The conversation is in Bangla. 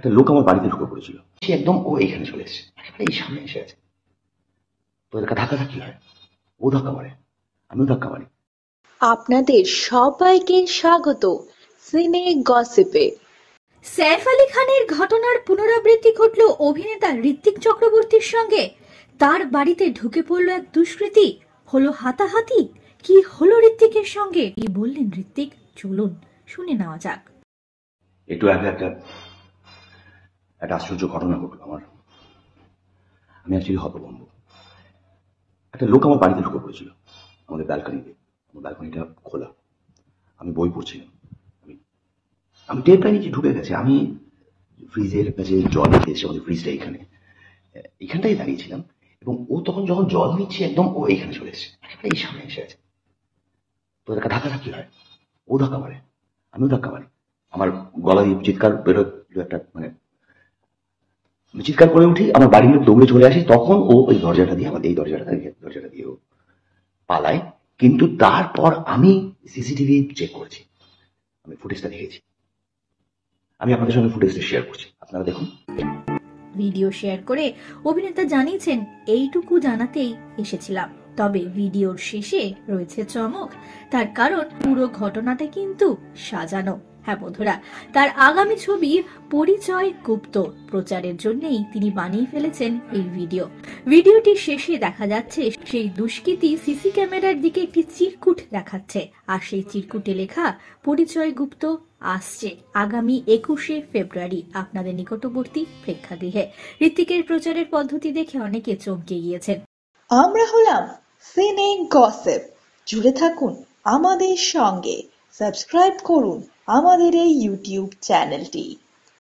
একটা লোক আমার বাড়িতে ঢুকে পড়েছিল। সে একদম ও এখানে চলে এসেছে, একেবারে এই সামনে এসে আছে। তো এলাকা ধাক্কাধাক্কি হয়, ও ধাক্কা মারে, আমিও ধাক্কা মারি। আপনাদের সবাইকে স্বাগত সিনে গসিপে। সাইফ আলী খানের ঘটনার পুনরাবৃত্তি ঘটল অভিনেতা ঋত্বিক চক্রবর্তীর সঙ্গে। তার বাড়িতে ঢুকে পড়ল এক দুষ্কৃতী, হলো হাতাহাতি। কি হলো ঋত্বিকের সঙ্গে, কি বললেন ঋত্বিক, চলুন শুনে নেওয়া যাক। একটু আগে একটা আশ্চর্য ঘটনা ঘটলো আমার। আমি অ্যাকচুয়ালি হতভম্ব। একটা লোক আমার বাড়িতে ঢুকে পড়েছিল আমাদের ব্যালকনিতে। আমার ব্যালকনিটা খোলা, আমি বই পড়ছিলাম। আমি টের পাইনি যে ঢুকে গেছে। আমি ফ্রিজের কাছে জল রেখে এসেছি, আমাদের ফ্রিজটা এইখানটাই দাঁড়িয়েছিলাম, এবং ও তখন যখন জল নিচ্ছে একদম ও এইখানে চলে এসেছে, একেবারে এই সামনে এসে আছে। তো এলাকা ধাক্কাধাক্কি হয়, ও ধাক্কা মারে, আমিও ধাক্কা মারি। আমার গলা দিয়ে চিৎকার বেরোলো একটা, চিৎকার করে উঠি, আমার বাড়ির লোক দৌড়ে চলে আসে। তখন ও ওই দরজাটা দিয়ে, আমাদের এই দরজাটা দিয়ে ও পালায়। কিন্তু তারপর আমি সিসিটিভি চেক করেছি, আমি ফুটেজটা দেখেছি। আমি আপনাদের সঙ্গে ফুটেজটা শেয়ার করছি, আপনারা দেখুন। ভিডিও শেয়ার করে অভিনেতা জানিয়েছেন, এইটুকু জানাতেই এসেছিলাম। তবে ভিডিওর শেষে রয়েছে চমক। তার কারণ পুরো ঘটনাটা কিন্তু সাজানো। হ্যাঁ বন্ধুরা, তার আগামী ছবি পরিচয় গুপ্ত প্রচারের জন্যই তিনি বানিয়ে ফেলেছেন এই ভিডিও। ভিডিওটির শেষে দেখা যাচ্ছে সেই দুষ্কৃতী সিসি ক্যামেরার দিকে একটি চিরকুট দেখাচ্ছে, আর সেই চিরকুটে লেখা পরিচয় গুপ্ত আসছে আগামী 21শে ফেব্রুয়ারি আপনাদের নিকটবর্তী প্রেক্ষাগৃহে। ঋত্বিকের প্রচারের পদ্ধতি দেখে অনেকে চমকে গিয়েছেন। আমরা হলাম সিনে গসিপ। জুড়ে থাকুন আমাদের সঙ্গে, সাবস্ক্রাইব করুন আমাদের এই ইউটিউব চ্যানেলটি।